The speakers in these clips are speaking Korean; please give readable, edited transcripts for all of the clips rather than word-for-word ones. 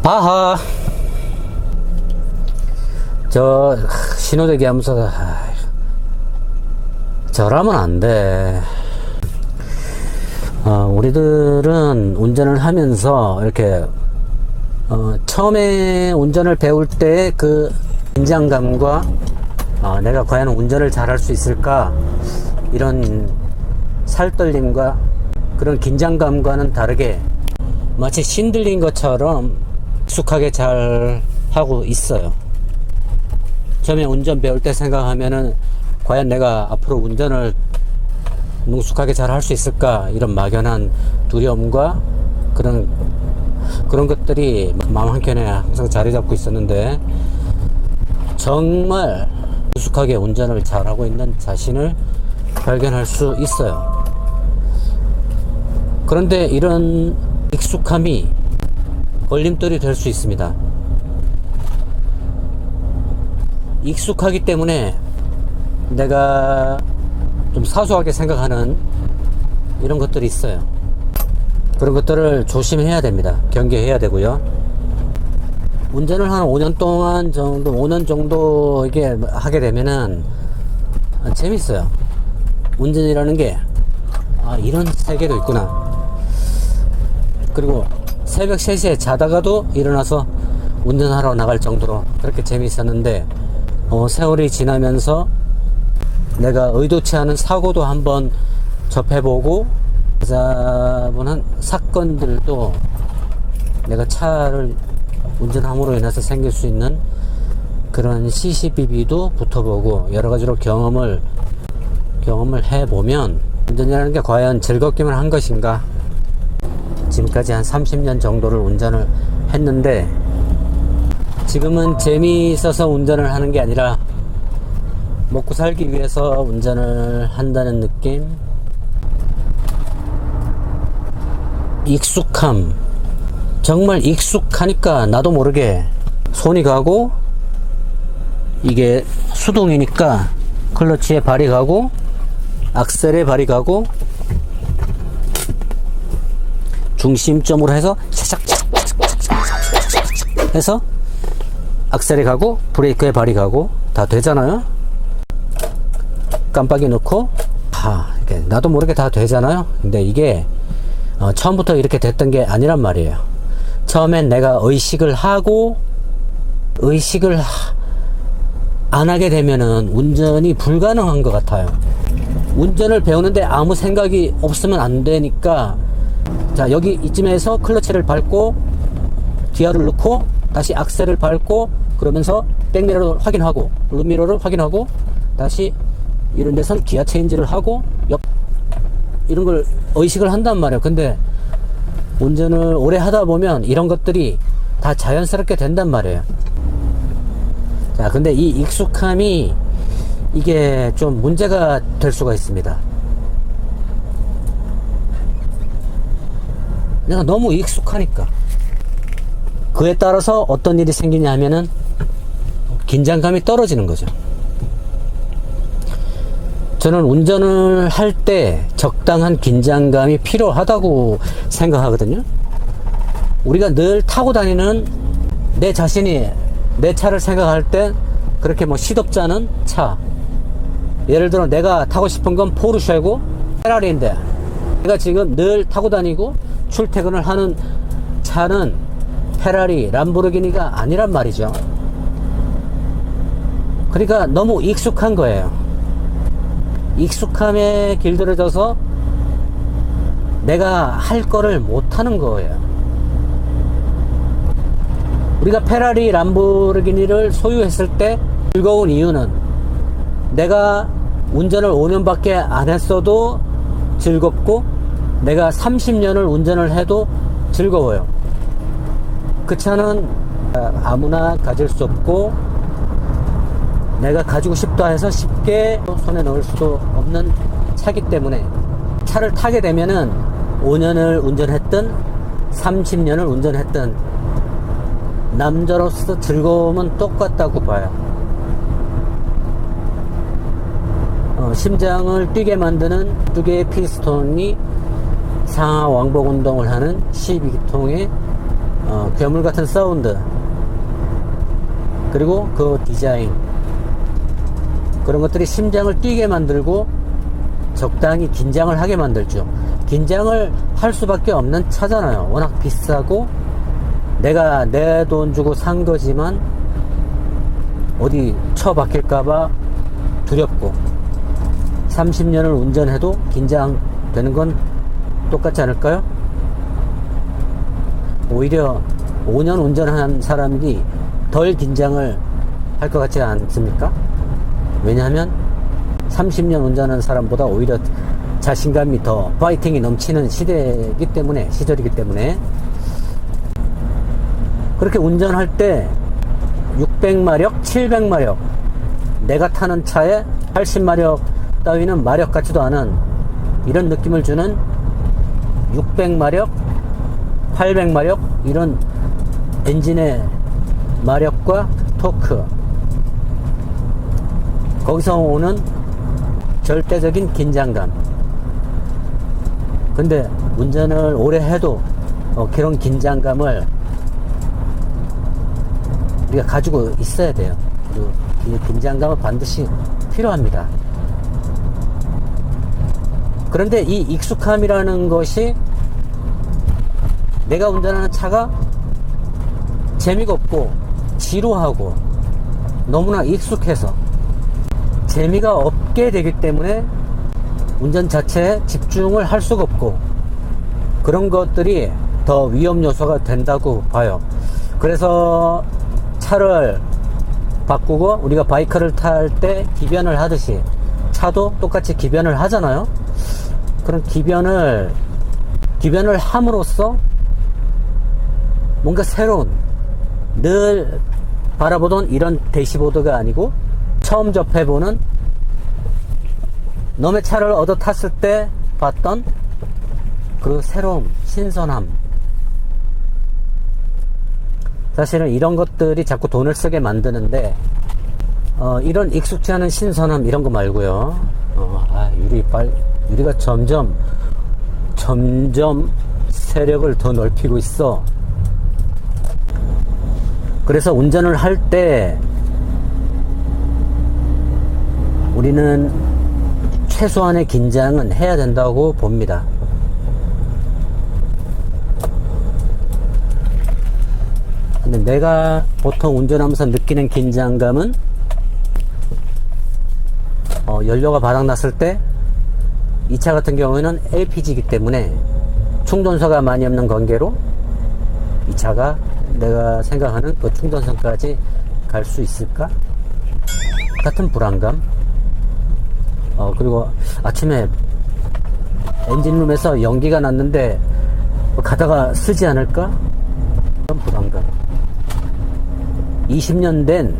바하. 저 신호대기 하면서 저라면 안 돼. 우리들은 운전을 하면서 이렇게 처음에 운전을 배울 때 그 긴장감과 내가 과연 운전을 잘할 수 있을까, 이런 살떨림과 그런 긴장감과는 다르게 마치 신들린 것처럼 익숙하게 잘 하고 있어요. 처음에 운전 배울 때 생각하면은 과연 내가 앞으로 운전을 능숙하게 잘 할 수 있을까, 이런 막연한 두려움과 그런 것들이 마음 한켠에 항상 자리 잡고 있었는데, 정말 능숙하게 운전을 잘하고 있는 자신을 발견할 수 있어요. 그런데 이런 익숙함이 걸림돌이 될 수 있습니다. 익숙하기 때문에 내가 좀 사소하게 생각하는 이런 것들이 있어요. 그런 것들을 조심해야 됩니다. 경계해야 되고요. 운전을 한 5년 동안 정도, 5년 정도 이게 하게 되면은 재밌어요. 운전이라는 게 이런 세계도 있구나. 그리고 새벽 3시에 자다가도 일어나서 운전하러 나갈 정도로 그렇게 재미있었는데, 세월이 지나면서 내가 의도치 않은 사고도 한번 접해보고, 찾아보는 사건들도 내가 차를 운전함으로 인해서 생길 수 있는 그런 CCTV도 붙어보고, 여러가지로 경험을 해보면 운전이라는 게 과연 즐겁기만 한 것인가. 지금까지 한 30년 정도를 운전을 했는데, 지금은 재미있어서 운전을 하는 게 아니라 먹고 살기 위해서 운전을 한다는 느낌. 익숙함. 정말 익숙하니까 나도 모르게 손이 가고, 이게 수동이니까 클러치에 발이 가고 악셀에 발이 가고, 중심점으로 해서 해서 악셀에 가고 브레이크에 발이 가고 다 되잖아요. 깜빡이 넣고 이렇게 나도 모르게 다 되잖아요. 근데 이게 처음부터 이렇게 됐던 게 아니란 말이에요. 처음엔 내가 의식을 안 하게 되면은 운전이 불가능한 것 같아요. 운전을 배우는데 아무 생각이 없으면 안 되니까, 자, 여기 이쯤에서 클러치를 밟고 기어를 넣고 다시 악셀을 밟고, 그러면서 백미러를 확인하고 룸미러를 확인하고 다시 이런 데선 기아 체인지를 하고 이런 걸 의식을 한단 말이에요. 근데 운전을 오래 하다 보면 이런 것들이 다 자연스럽게 된단 말이에요. 자, 근데 이 익숙함이 이게 좀 문제가 될 수가 있습니다. 내가 너무 익숙하니까. 그에 따라서 어떤 일이 생기냐 하면은 긴장감이 떨어지는 거죠. 저는 운전을 할 때 적당한 긴장감이 필요하다고 생각하거든요. 우리가 늘 타고 다니는 내 자신이 내 차를 생각할 때 그렇게 뭐 시덥지 않은 차, 예를 들어 내가 타고 싶은 건 포르쉐고 페라리인데, 내가 지금 늘 타고 다니고 출퇴근을 하는 차는 페라리, 람보르기니가 아니란 말이죠. 그러니까 너무 익숙한 거예요. 익숙함에 길들여져서 내가 할 거를 못하는 거예요. 우리가 페라리, 람보르기니를 소유했을 때 즐거운 이유는 내가 운전을 5년밖에 안 했어도 즐겁고, 내가 30년을 운전을 해도 즐거워요. 그 차는 아무나 가질 수 없고, 내가 가지고 싶다 해서 쉽게 손에 넣을 수도 없는 차기 때문에, 차를 타게 되면은 5년을 운전했든 30년을 운전했든 남자로서 즐거움은 똑같다고 봐요. 심장을 뛰게 만드는 두 개의 피스톤이 상하 왕복 운동을 하는 12기통의 괴물 같은 사운드, 그리고 그 디자인, 그런 것들이 심장을 뛰게 만들고 적당히 긴장을 하게 만들죠. 긴장을 할 수밖에 없는 차잖아요. 워낙 비싸고 내가 내 돈 주고 산 거지만 어디 처박힐까봐 두렵고, 30년을 운전해도 긴장되는 건 똑같지 않을까요? 오히려 5년 운전한 사람이 덜 긴장을 할 것 같지 않습니까? 왜냐하면 30년 운전한 사람보다 오히려 자신감이 더 파이팅이 넘치는 시절이기 때문에 그렇게 운전할 때 600마력, 700마력, 내가 타는 차에 80마력 따위는 마력 같지도 않은 이런 느낌을 주는 600마력, 800마력 이런 엔진의 마력과 토크, 거기서 오는 절대적인 긴장감. 근데 운전을 오래 해도 그런 긴장감을 우리가 가지고 있어야 돼요. 그리고 이 긴장감은 반드시 필요합니다. 그런데 이 익숙함이라는 것이 내가 운전하는 차가 재미가 없고 지루하고 너무나 익숙해서 재미가 없게 되기 때문에 운전 자체에 집중을 할 수가 없고, 그런 것들이 더 위험 요소가 된다고 봐요. 그래서 차를 바꾸고 우리가 바이크를 탈 때 기변을 하듯이 차도 똑같이 기변을 하잖아요. 그런 기변을 함으로써 뭔가 새로운, 늘 바라보던 이런 대시보드가 아니고 처음 접해보는, 너의 차를 얻어 탔을 때 봤던 그 새로움, 신선함. 사실은 이런 것들이 자꾸 돈을 쓰게 만드는데, 이런 익숙지 않은 신선함 이런 거 말고요. 유리가 점점 세력을 더 넓히고 있어. 그래서 운전을 할 때 우리는 최소한의 긴장은 해야 된다고 봅니다. 근데 내가 보통 운전하면서 느끼는 긴장감은 연료가 바닥났을 때, 이 차 같은 경우에는 LPG이기 때문에 충전소가 많이 없는 관계로 이 차가 내가 생각하는 그 충전선까지 갈 수 있을까? 같은 불안감. 그리고 아침에 엔진룸에서 연기가 났는데 가다가 쓰지 않을까? 그런 불안감. 20년 된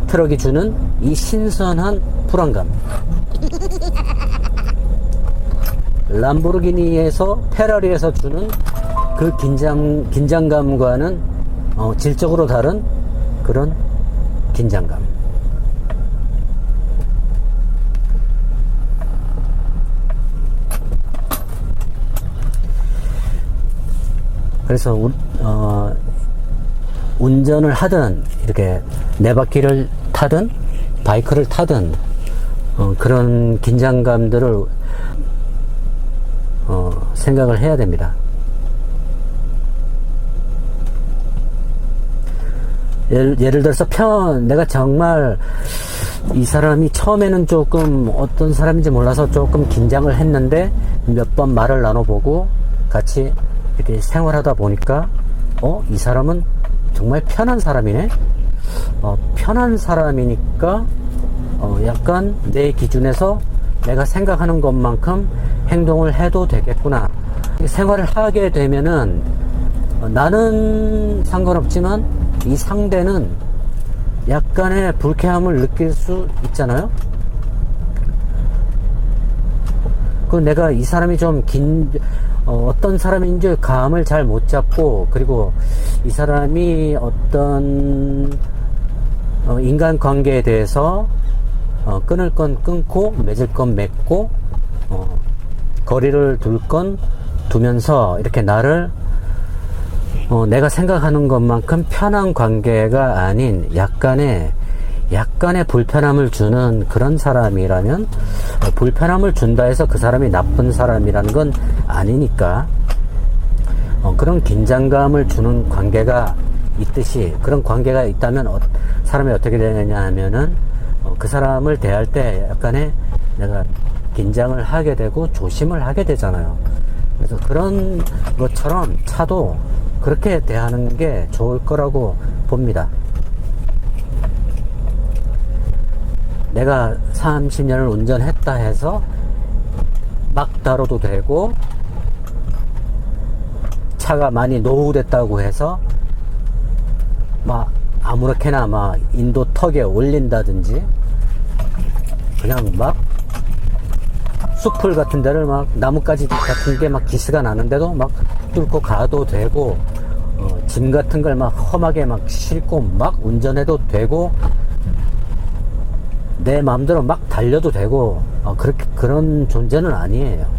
트럭이 주는 이 신선한 불안감. 람보르기니에서, 페라리에서 주는 그 긴장감과는 질적으로 다른 그런 긴장감. 그래서 운전을 하든 이렇게 네 바퀴를 타든 바이크를 타든 그런 긴장감들을 생각을 해야 됩니다. 예를 들어서 내가 정말 이 사람이 처음에는 조금 어떤 사람인지 몰라서 조금 긴장을 했는데 몇 번 말을 나눠보고 같이 이렇게 생활하다 보니까 이 사람은 정말 편한 사람이네. 편한 사람이니까 약간 내 기준에서 내가 생각하는 것만큼 행동을 해도 되겠구나. 생활을 하게 되면은 나는 상관없지만 이 상대는 약간의 불쾌함을 느낄 수 있잖아요. 그 내가 이 사람이 좀 어떤 사람인지 감을 잘 못 잡고, 그리고 이 사람이 어떤 인간관계에 대해서 끊을 건 끊고 맺을 건 맺고 거리를 둘 건 두면서 이렇게 나를 내가 생각하는 것만큼 편한 관계가 아닌 약간의 불편함을 주는 그런 사람이라면, 불편함을 준다 해서 그 사람이 나쁜 사람이라는 건 아니니까, 그런 긴장감을 주는 관계가 있듯이, 그런 관계가 있다면 사람이 어떻게 되느냐 하면은 그 사람을 대할 때 약간의 내가 긴장을 하게 되고 조심을 하게 되잖아요. 그래서 그런 것처럼 차도 그렇게 대하는 게 좋을 거라고 봅니다. 내가 30년을 운전했다 해서 막 다뤄도 되고, 차가 많이 노후됐다고 해서 막 아무렇게나 막 인도 턱에 올린다든지, 그냥 막 숲풀 같은 데를 막 나뭇가지 같은 게 막 기스가 나는데도 막 뚫고 가도 되고, 짐 같은 걸 막 험하게 막 싣고 막 운전해도 되고, 내 마음대로 막 달려도 되고, 그런 존재는 아니에요.